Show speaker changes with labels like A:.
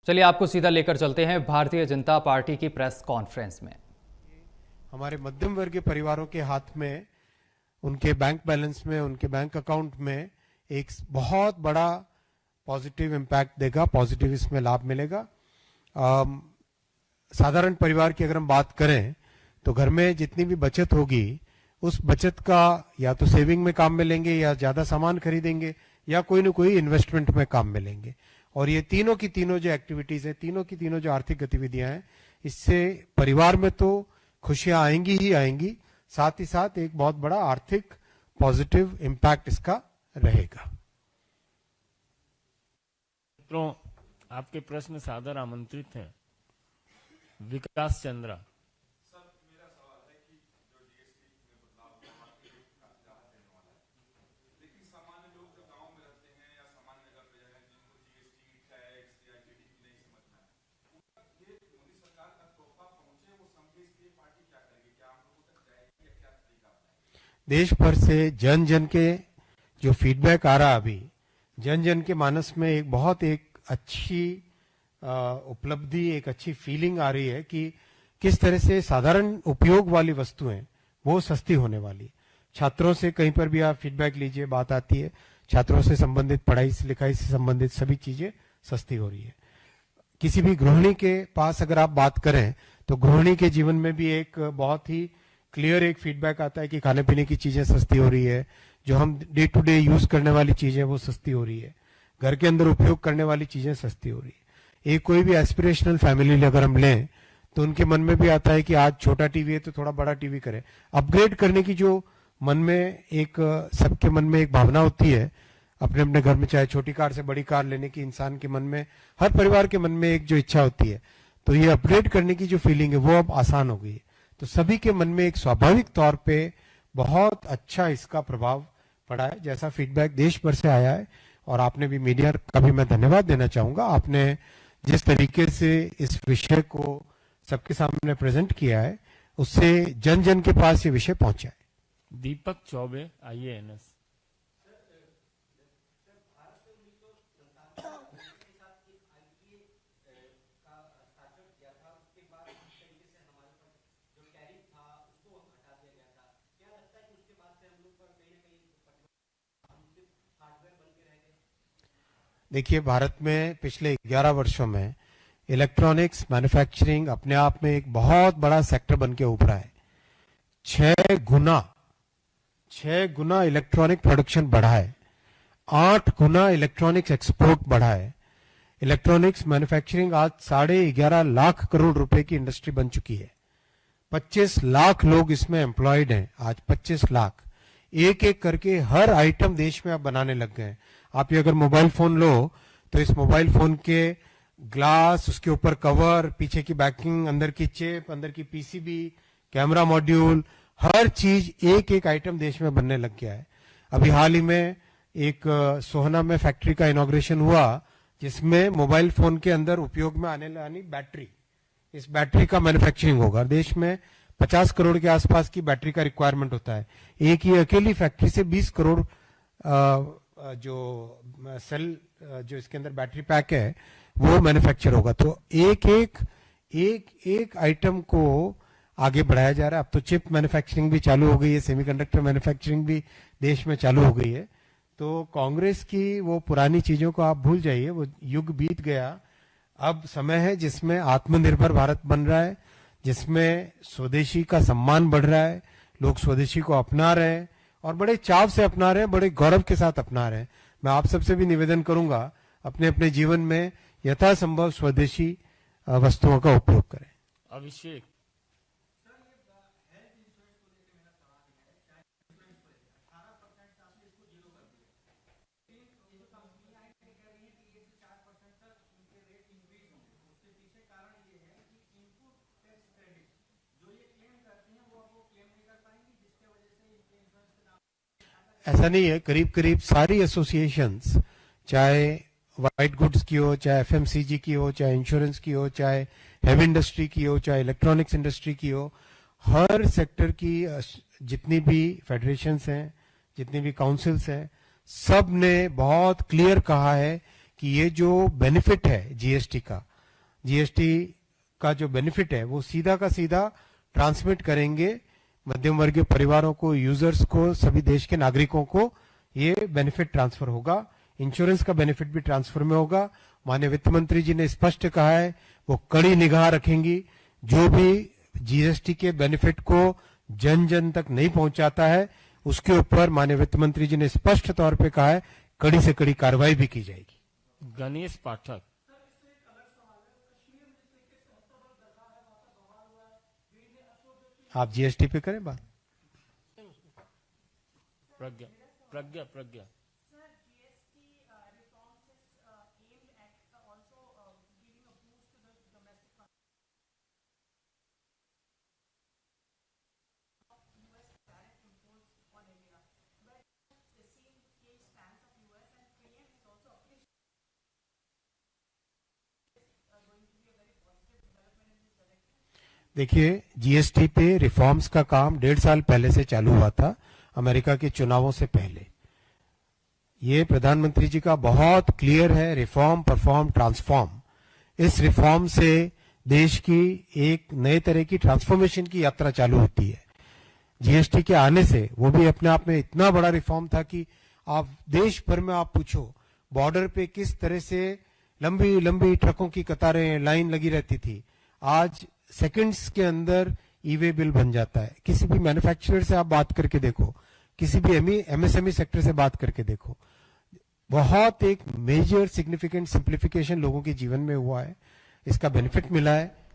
A: चलिए आपको सीधा लेकर चलते हैं भारतीय जनता पार्टी की प्रेस कॉन्फ्रेंस में।
B: हमारे मध्यम वर्गीय परिवारों के हाथ में, उनके बैंक बैलेंस में, उनके बैंक अकाउंट में एक बहुत बड़ा पॉजिटिव इम्पैक्ट देगा, पॉजिटिव इसमें लाभ मिलेगा। साधारण परिवार की अगर हम बात करें तो घर में जितनी भी बचत होगी उस बचत का या तो सेविंग में काम में लेंगे, या ज्यादा सामान खरीदेंगे, या कोई न कोई इन्वेस्टमेंट में काम में लेंगे। और ये तीनों की तीनों जो एक्टिविटीज है, तीनों की तीनों जो आर्थिक गतिविधियां हैं, इससे परिवार में तो खुशियां आएंगी ही आएंगी, साथ ही साथ एक बहुत बड़ा आर्थिक पॉजिटिव इम्पैक्ट इसका रहेगा।
C: मित्रों, आपके प्रश्न सादर आमंत्रित हैं। विकास चंद्रा।
B: देश भर से जन जन के जो फीडबैक आ रहा अभी, जन जन के मानस में एक अच्छी उपलब्धि, एक अच्छी फीलिंग आ रही है कि किस तरह से साधारण उपयोग वाली वस्तुएं वो सस्ती होने वाली। छात्रों से कहीं पर भी आप फीडबैक लीजिए, बात आती है, छात्रों से संबंधित, पढ़ाई से लिखाई से संबंधित सभी चीजें सस्ती हो रही है। किसी भी गृहिणी के पास अगर आप बात करें तो गृहिणी के जीवन में भी एक बहुत ही क्लियर एक फीडबैक आता है कि खाने पीने की चीजें सस्ती हो रही है, जो हम डे टू डे यूज करने वाली चीजें वो सस्ती हो रही है, घर के अंदर उपयोग करने वाली चीजें सस्ती हो रही है। एक कोई भी एस्पिरेशनल फैमिली अगर हम लें तो उनके मन में भी आता है कि आज छोटा टीवी है तो थोड़ा बड़ा टीवी करें। अपग्रेड करने की जो मन में एक, सबके मन में एक भावना होती है अपने अपने घर में, चाहे छोटी कार से बड़ी कार लेने की इंसान के मन में, हर परिवार के मन में एक जो इच्छा होती है, तो ये अपग्रेड करने की जो फीलिंग है वो अब आसान हो गई है। तो सभी के मन में एक स्वाभाविक तौर पे बहुत अच्छा इसका प्रभाव पड़ा है, जैसा फीडबैक देश भर से आया है। और आपने भी, मीडिया का भी मैं धन्यवाद देना चाहूंगा, आपने जिस तरीके से इस विषय को सबके सामने प्रेजेंट किया है, उससे जन जन के पास ये विषय पहुंचा है।
C: दीपक चौबे, IANS।
B: देखिए, भारत में पिछले 11 वर्षों में इलेक्ट्रॉनिक्स मैन्युफैक्चरिंग अपने आप में एक बहुत बड़ा सेक्टर बन के उभरा है। 6 गुना इलेक्ट्रॉनिक प्रोडक्शन बढ़ा है, 8 गुना इलेक्ट्रॉनिक्स एक्सपोर्ट बढ़ा है। इलेक्ट्रॉनिक्स मैन्युफैक्चरिंग आज 11.5 लाख करोड़ रुपए की इंडस्ट्री बन चुकी है। 25 लाख लोग इसमें एम्प्लॉयड हैं आज, 25 लाख। एक एक करके हर आइटम देश में अब बनाने लग गए हैं। आप ये अगर मोबाइल फोन लो तो इस मोबाइल फोन के ग्लास, उसके ऊपर कवर, पीछे की बैकिंग, अंदर की चिप, अंदर की PCB, कैमरा मॉड्यूल, हर चीज एक एक आइटम देश में बनने लग गया है। अभी हाल ही में एक सोहना में फैक्ट्री का इनॉग्रेशन हुआ, जिसमें मोबाइल फोन के अंदर उपयोग में आने वाली बैटरी, इस बैटरी का मैन्युफैक्चरिंग होगा। देश में 50 करोड़ के आसपास की बैटरी का रिक्वायरमेंट होता है। एक ही अकेली फैक्ट्री से 20 करोड़ जो सेल, जो इसके अंदर बैटरी पैक है, वो मैन्युफैक्चर होगा। तो एक आइटम को आगे बढ़ाया जा रहा है। अब तो चिप मैन्युफैक्चरिंग भी चालू हो गई है, सेमीकंडक्टर मैन्युफैक्चरिंग भी देश में चालू हो गई है। तो कांग्रेस की वो पुरानी चीजों को आप भूल जाइए, वो युग बीत गया। अब समय है जिसमें आत्मनिर्भर भारत बन रहा है, जिसमें स्वदेशी का सम्मान बढ़ रहा है, लोग स्वदेशी को अपना रहे हैं और बड़े चाव से अपना रहे हैं, बड़े गौरव के साथ अपना रहे हैं। मैं आप सबसे भी निवेदन करूंगा, अपने अपने जीवन में यथासंभव स्वदेशी वस्तुओं का उपयोग करें।
C: अभिषेक।
B: ऐसा नहीं है, करीब करीब सारी एसोसिएशंस, चाहे व्हाइट गुड्स की हो, चाहे FMCG की हो, चाहे इंश्योरेंस की हो, चाहे हेवी इंडस्ट्री की हो, चाहे इलेक्ट्रॉनिक्स इंडस्ट्री की हो, हर सेक्टर की जितनी भी फेडरेशंस हैं, जितनी भी काउंसिल्स हैं, सब ने बहुत क्लियर कहा है कि ये जो बेनिफिट है जीएसटी का, जीएसटी का जो बेनिफिट है वो सीधा का सीधा ट्रांसमिट करेंगे मध्यम वर्गीय परिवारों को, यूजर्स को, सभी देश के नागरिकों को ये बेनिफिट ट्रांसफर होगा। इंश्योरेंस का बेनिफिट भी ट्रांसफर में होगा। माननीय वित्त मंत्री जी ने स्पष्ट कहा है वो कड़ी निगाह रखेंगी, जो भी जीएसटी के बेनिफिट को जन जन तक नहीं पहुंचाता है उसके ऊपर माननीय वित्त मंत्री जी ने स्पष्ट तौर पे कहा है कड़ी से कड़ी कार्रवाई भी की जाएगी।
C: गणेश पाठक।
B: आप जीएसटी पे करें बात।
C: प्रज्ञा प्रज्ञा प्रज्ञा
B: देखिए, जीएसटी पे रिफॉर्म्स का काम 1.5 साल पहले से चालू हुआ था, अमेरिका के चुनावों से पहले। ये प्रधानमंत्री जी का बहुत क्लियर है, रिफॉर्म परफॉर्म ट्रांसफॉर्म। इस रिफॉर्म से देश की एक नए तरह की ट्रांसफॉर्मेशन की यात्रा चालू होती है। जीएसटी के आने से वो भी अपने आप में इतना बड़ा रिफॉर्म था कि आप देश भर में आप पूछो बॉर्डर पे किस तरह से लंबी लंबी ट्रकों की कतारें लाइन लगी रहती थी, आज सेकंड्स के अंदर ई-वे बिल बन जाता है। किसी भी मैन्युफैक्चरर से आप बात करके देखो, किसी भी एमएसएमई सेक्टर से बात करके देखो, बहुत एक मेजर सिग्निफिकेंट सिंप्लीफिकेशन लोगों के जीवन में हुआ है, इसका बेनिफिट मिला है।